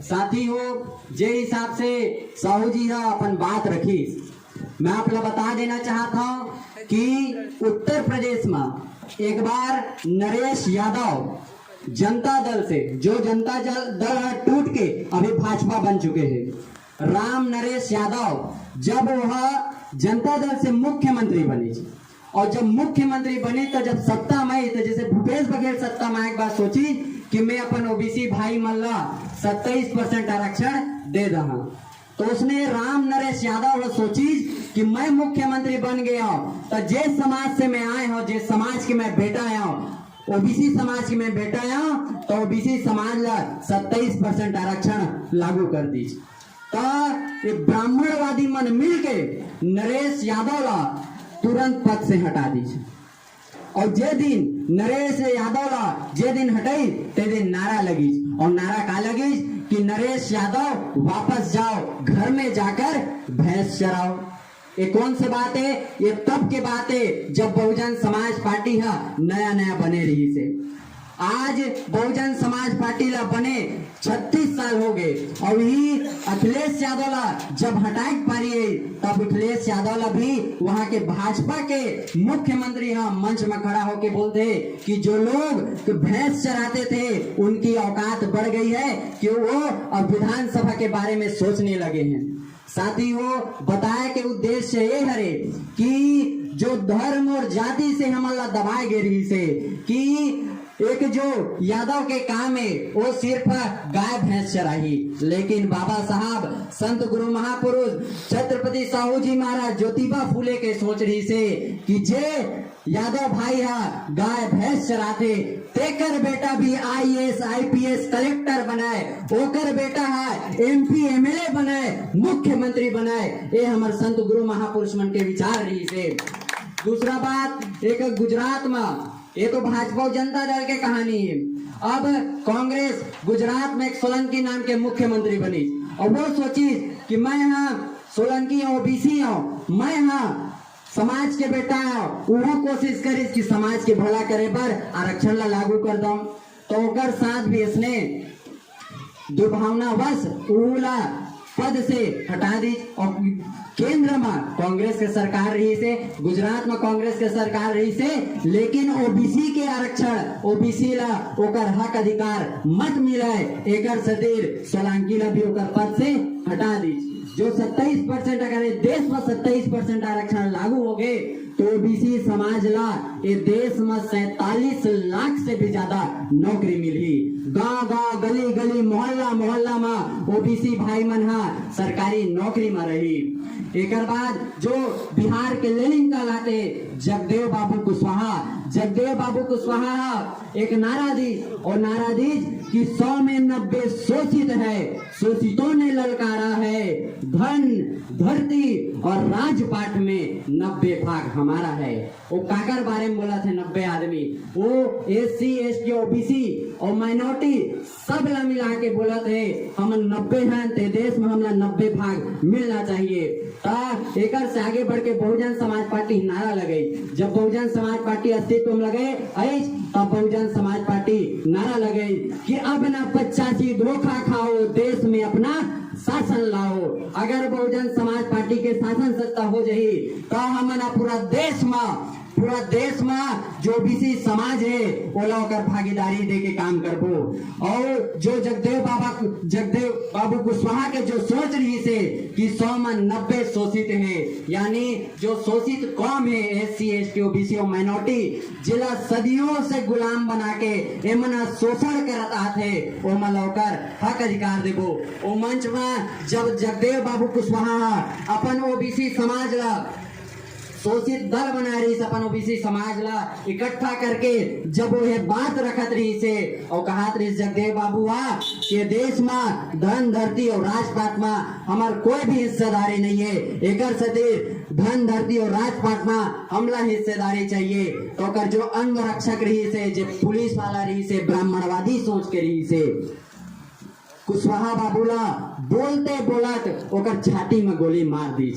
साथी हो जे हिसाब से साहू जी हा अपन बात रखी, मैं आप लोग बता देना चाहता हूँ कि उत्तर प्रदेश में एक बार नरेश यादव जनता दल से, जो जनता दल है टूट के अभी भाजपा बन चुके हैं, राम नरेश यादव जब वह जनता दल से मुख्यमंत्री बने और जब मुख्यमंत्री बने तो जब सत्ता में आई तो जैसे भूपेश बघेल सत्ता में एक बार सोची कि मैं अपन ओबीसी भाई मल्ला 27% आरक्षण दे रहा, तो उसने राम नरेश यादव सोची कि मैं मुख्यमंत्री बन गया तो जिस समाज से मैं आया हूँ, जिस समाज के मैं बेटा आया हूँ, ओबीसी समाज की मैं बेटा आया हूँ, तो ओबीसी समाज ला 27% आरक्षण लागू कर दीजिए। तो ये ब्राह्मणवादी मन मिलके नरेश यादव ला तुरंत पद से हटा दीजिए। और जे दिन नरेश यादव ला जे दिन हटाई ते दिन नारा लगी, और नारा का लगी कि नरेश यादव वापस जाओ घर में जाकर भैंस चराओ। ये कौन सी बात है? ये तब के बात है जब बहुजन समाज पार्टी है नया नया बने रही से। आज बहुजन समाज पार्टी ला बने 36 साल हो गए, और ही अखिलेश यादव ला जब हटाए पारी तब अखिलेश यादव ला भी वहां के भाजपा के मुख्यमंत्री हाँ मंच में खड़ा होके बोलते कि जो लोग भैंस चराते थे उनकी औकात बढ़ गई है कि वो अब विधानसभा के बारे में सोचने लगे हैं। साथी वो बताया कि उद्देश्य ये है कि जो धर्म और जाति से हमारा दबाए गए रही से कि एक जो यादव के काम है वो सिर्फ गाय भैंस चराही, लेकिन बाबा साहब संत गुरु महापुरुष छत्रपति साहू जी महाराज ज्योतिबा फूले के सोच रही से कि जे यादव भाई हा गाय भैंस चराते तेकर बेटा भी आईएएस आईपीएस कलेक्टर बनाए, ओकर बेटा है एमपी एमएलए बनाए, मुख्यमंत्री बनाए। ये हमारे संत गुरु महापुरुष मन के विचार रही से। दूसरा बात, एक गुजरात में, ये तो भाजपा जनता दल के कहानी है, अब कांग्रेस गुजरात में एक सोलंकी नाम के मुख्यमंत्री बनी, और वो सोची कि मैं यहाँ सोलंकी ओबीसी हूँ, मैं यहाँ समाज के बेटा हूँ, वो कोशिश करी कि समाज के भला करे पर आरक्षण ला लागू कर दो, तो ओकर साथ भी इसने दुर्भावनावश उला पद से हटा दी। और केंद्र में कांग्रेस के सरकार रही से, गुजरात में कांग्रेस के सरकार रही से, लेकिन ओबीसी के आरक्षण, ओबीसी ला ओकर हक अधिकार मत मिले, एकर सतीर सोलंकी ला भी ओकर पद से हटा दी। जो 27% अगर देश में 27% आरक्षण लागू हो गए तो ओबीसी समाज ला ये देश में 47 लाख से भी ज्यादा नौकरी मिली। गांव गांव गली गली मोहल्ला मोहल्ला में ओबीसी भाई मन हा सरकारी नौकरी में रही। एक बाद जो बिहार के लेनिन कहलाते जगदेव बाबू कुशवाहा, जगदेव बाबू कुशवाहा एक नारा दी, और नारा दी कि 100 में 90 शोषित है, शोषितों ने ललकारा है, धन धरती और राजपाट में 90 भाग हमारा है। वो काकर बारे में बोला थे 90 आदमी, वो एससी एसटी ओबीसी और माइनॉरिटी सब ला मिला के बोला थे हम 90 हैं, ते देश में हमला 90 भाग मिलना चाहिए। एक से आगे बढ़ के बहुजन समाज पार्टी नारा लगाई। जब बहुजन समाज पार्टी अस्तित्व में लगे तब बहुजन समाज पार्टी नारा लगाई कि अब ना 85 धोखा खाओ, देश में अपना शासन लाओ। अगर बहुजन समाज पार्टी के शासन सत्ता हो जाही तो हम ना पूरा देश में जो बीसी समाज है वो लोकर भागीदारी दे के काम करबो। और जो जगदेव बाबू कुशवाहा के जो सोच रही से कि 100 में 90 शोषित है, यानी जो शोषित कौम है एससी एसटी ओबीसी और माइनॉरिटी जिला सदियों से गुलाम बना के एमना शोषण करता थे, वो मलौकर हक अधिकार देबो। वो मंच में जब जगदेव बाबू कुशवाहा अपन ओबीसी समाज ला शोषित दल बना रही से, अपन ओबीसी समाज ला इकट्ठा करके जब वो ये बात रखत रही से और कहत रही जगदेव बाबू कि देश में धन धरती और राजपाट में हमार कोई भी हिस्सेदारी नहीं है, एकर सतीर धन धरती और राजपाट में हमला हिस्सेदारी चाहिए। तो कर जो अंग रक्षक रही से, जो पुलिस वाला रही से, ब्राह्मणवादी सोच के रही से, कुशवाहा बाबूला बोलते बोलत ओकर छाती में गोली मार दी।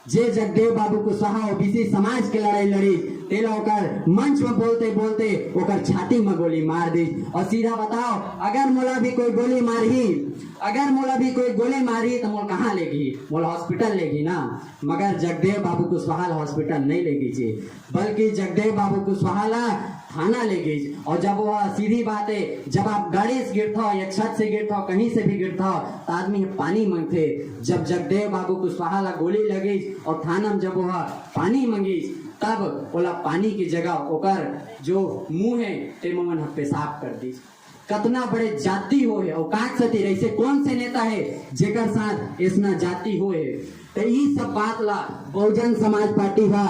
जे जगदेव बाबू कुशवाहा ओबीसी समाज के लड़ाई लड़ी तेला ओकर मंच में बोलते बोलते ओकर छाती में गोली मार दी। और सीधा बताओ, अगर मोला भी कोई गोली मारी तो मोल कहाँ लेगी? मोल हॉस्पिटल लेगी ना, मगर जगदेव बाबू कुशवाहा हॉस्पिटल नहीं लेगी जी, बल्कि जगदेव बाबू कुशवाहा थाना ले गई। और जब वह सीधी बात है, जब आप गाड़ी से गिरता हो या छत से गिरता हो, कहीं से भी गिरता हो तो आदमी पानी मांगते। जब जगदेव बाबू कुशवाहा गोली लगी और थाना में जब वह पानी मांगी, तब ओला पानी की जगह ओकर जो मुंह है ते मन पेशाब कर दी। कतना बड़े जाति हो है और काट सती ऐसे कौन से नेता है जेकर साथ इतना जाति हो है। तो ये सब बात ला बहुजन समाज पार्टी का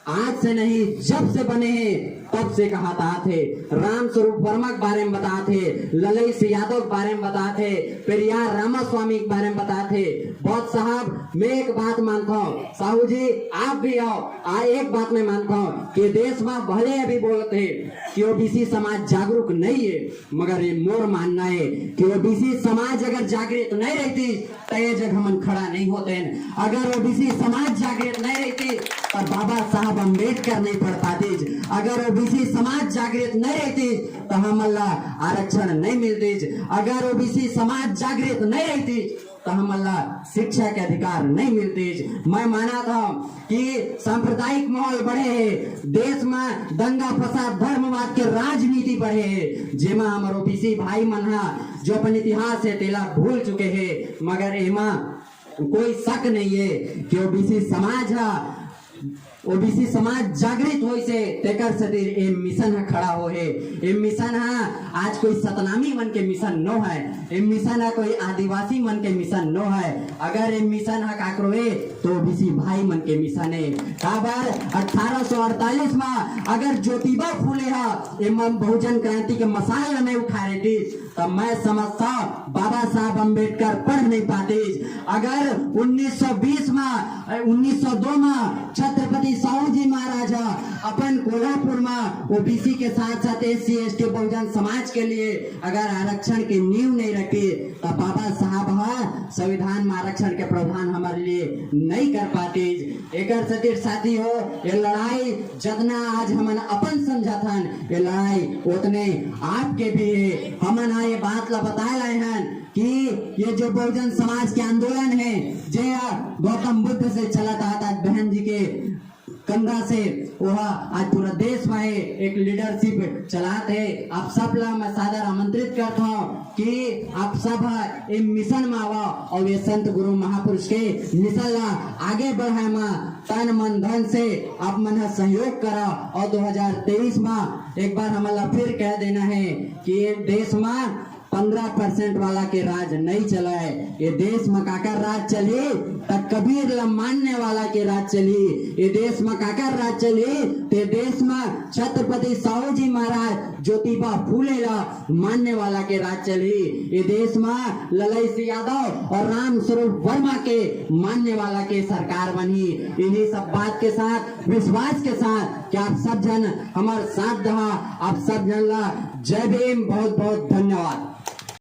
आज से नहीं, जब से बने हैं तब से कहता थे। राम स्वरूप वर्मा के बारे में बताते, ललई सिंह यादव के बारे में बताते, पेरियार रामास्वामी के बारे में बताते। बहुत साहब, मैं एक बात मानता हूँ, साहू जी आप भी आओ, एक बात मैं मानता हूँ कि देश में भले अभी बोलते हैं कि ओबीसी समाज जागरूक नहीं है, मगर ये मोर मानना है कि ओबीसी समाज अगर जागृत नहीं रहती तो ये जगह हम खड़ा नहीं होते। अगर ओबीसी समाज जागृत नहीं रहती तो बाबा साहब अम्बेडकर नहीं पढ़ पाते। अगर ओबीसी समाज जागृत नहीं रहती तो हम अल्लाह आरक्षण नहीं मिलती। अगर ओबीसी समाज जागृत नहीं रहती तो हम अल्लाह शिक्षा के अधिकार नहीं मिलती। मैं माना था कि सांप्रदायिक माहौल बढ़े है, देश में दंगा फसाद धर्मवाद के राजनीति बढ़े है, जेमा हमारे ओबीसी भाई मन जो अपन इतिहास है तेला भूल चुके हैं। मगर एमा कोई शक नहीं है कि ओबीसी समाज जागृत हो से तेकर सतिर ए मिशन है खड़ा हो है। ए मिशन है आज कोई सतनामी मन के मिशन नो है, ए मिशन है कोई आदिवासी मन के मिशन नो है। अगर ए मिशन है काकरो है तो ओबीसी भाई मन के मिशन है। काबर 1848 में अगर ज्योतिबा फूले है एवं बहुजन क्रांति के मसाल में उठा रही थी तब मैं समझता बाबा साहब अम्बेडकर पढ़ नहीं पाते। अगर 1920 में 1902 में छत्रपति साहू जी महाराज अपन कोल्हापुर में ओबीसी के साथ साथ SC ST बहुजन समाज के लिए अगर आरक्षण की नींव नहीं रखी तो बाबा साहब संविधान में आरक्षण के प्रावधान हमारे लिए नहीं कर पाते। एक सतीर साथी हो, ये लड़ाई जितना आज हमन अपन समझाथन ये लड़ाई उतने आपके भी है। हमन ये बात ला बताए लाए हैं कि ये जो बहुजन समाज के आंदोलन है जो गौतम बुद्ध से चलता आता बहन जी के कंधा से वह आज पूरा देश में एक लीडरशिप चलाते है। आप सब ला मैं सादर आमंत्रित करता हूँ कि आप सब एक मिशन में आवा और ये संत गुरु महापुरुष के मिशन ला आगे बढ़ाए में तन मन धन से आप मन सहयोग करा। और 2023 में एक बार हमारा फिर कह देना है कि ये देश में 15% वाला के राज नहीं चला है। ये देश में काकर राज चली तब कबीर मानने वाला के राज चली। ये देश में काकर राज चली ते देश में छत्रपति साहू जी महाराज ज्योतिबा फूले मानने वाला के राज चली। ये देश में ललई सिंह यादव और राम स्वरूप वर्मा के मानने वाला के सरकार बनी। इन्हीं सब बात के साथ विश्वास के साथ कि आप सब जन हमारे साथ दहा, आप सब जन ला जय भीम, बहुत बहुत धन्यवाद।